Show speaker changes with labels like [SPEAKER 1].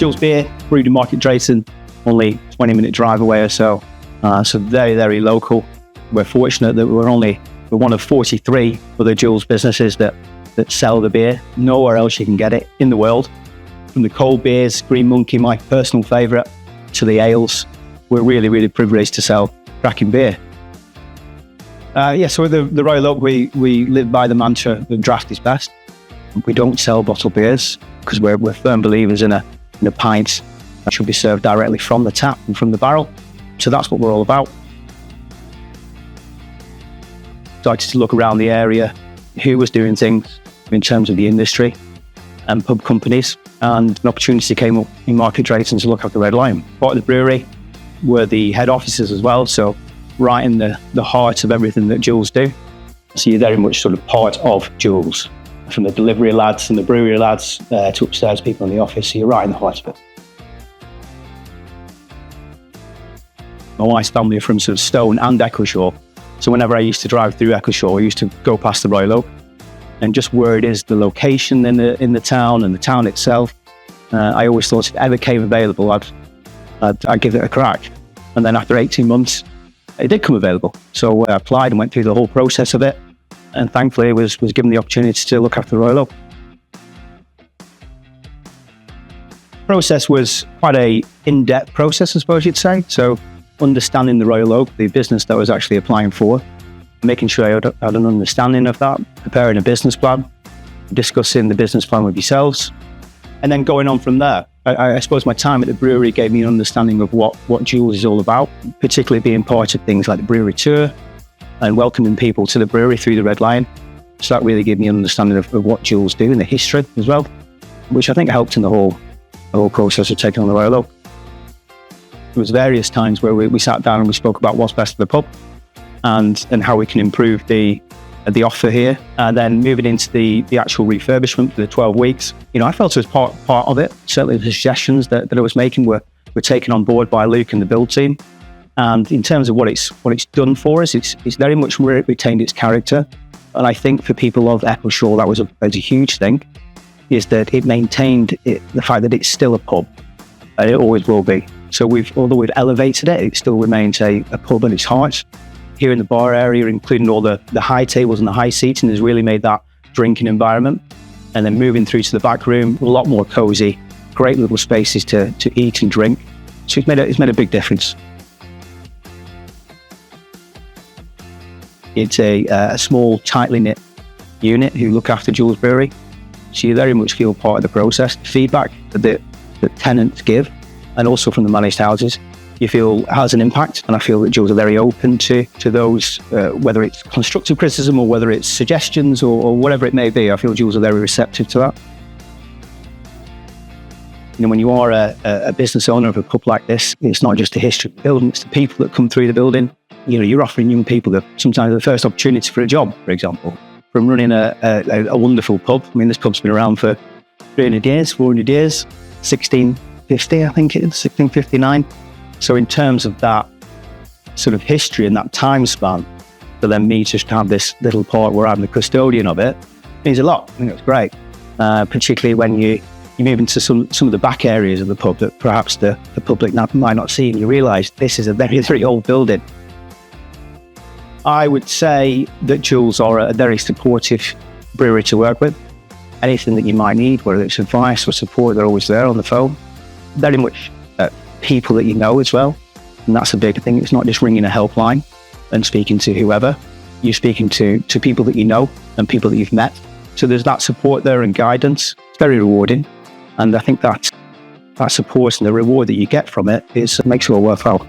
[SPEAKER 1] Jules Beer, brewed in Market Drayton, only 20-minute drive away or so. So very, very local. We're fortunate that we're one of 43 other Jules businesses that sell the beer. Nowhere else you can get it in the world. From the cold beers, Green Monkey, my personal favourite, to the ales, we're really, really privileged to sell cracking beer. So with the Royal Oak, we live by the mantra that draft is best. We don't sell bottled beers because we're firm believers in a pint that should be served directly from the tap and from the barrel. So that's what we're all about. Started to look around the area, who was doing things in terms of the industry and pub companies, and an opportunity came up in Market Drayton to look after Red Lion. Part of the brewery were the head offices as well, so right in the heart of everything that Jules do. So you're very much sort of part of Jules, from the delivery lads and the brewery lads to upstairs people in the office, so you're right in the heart of it. My wife's family are from sort of Stone and Eccleshall, so whenever I used to drive through Eccleshall, I used to go past the Royal Oak, and just where it is, the location in the town and the town itself, I always thought if it ever came available, I'd give it a crack. And then after 18 months, it did come available. So I applied and went through the whole process of it, and thankfully I was given the opportunity to look after the Royal Oak. Process was quite a in-depth process, I suppose you'd say. So understanding the Royal Oak, the business that I was actually applying for, making sure I had an understanding of that, preparing a business plan, discussing the business plan with yourselves, and then going on from there. I suppose my time at the brewery gave me an understanding of what Jules is all about, particularly being part of things like the brewery tour and welcoming people to the brewery through the Red Lion. So that really gave me an understanding of what Jules do and the history as well, which I think helped in the whole process of taking on the Royal Oak. There was various times where we sat down and we spoke about what's best for the pub and how we can improve the offer here, and then moving into the actual refurbishment for the 12 weeks. I felt it was part of it. Certainly the suggestions that I was making were taken on board by Luke and the build team. And in terms of what it's done for us, it's very much retained its character. And I think for people of Eccleshall, that was a huge thing, is that it maintained the fact that it's still a pub, and it always will be. So although we've elevated it, it still remains a pub at its heart. Here in the bar area, including all the high tables and the high seating, has really made that drinking environment. And then moving through to the back room, a lot more cozy, great little spaces to eat and drink. So it's made a big difference. It's a small, tightly knit unit who look after Jules Brewery. So you very much feel part of the process. The feedback that the tenants give, and also from the managed houses, you feel has an impact. And I feel that Jules are very open to those, whether it's constructive criticism or whether it's suggestions or whatever it may be. I feel Jules are very receptive to that. When you are a business owner of a pub like this, it's not just the history of the building, it's the people that come through the building. You're offering young people sometimes the first opportunity for a job, for example, from running a wonderful pub. This pub's been around for 300 years, 400 years, 1650, I think it is, 1659. So in terms of that sort of history and that time span, for then me just to have this little part where I'm the custodian of it, means a lot. I think it's great, particularly when you move into some of the back areas of the pub that perhaps the public might not see, and you realise this is a very, very old building. I would say that Jules are a very supportive brewery to work with. Anything that you might need, whether it's advice or support, they're always there on the phone. Very much people that you know as well, and that's a big thing. It's not just ringing a helpline and speaking to whoever. You're speaking to people that you know and people that you've met. So there's that support there and guidance. It's very rewarding, and I think that support and the reward that you get from it makes it all worthwhile.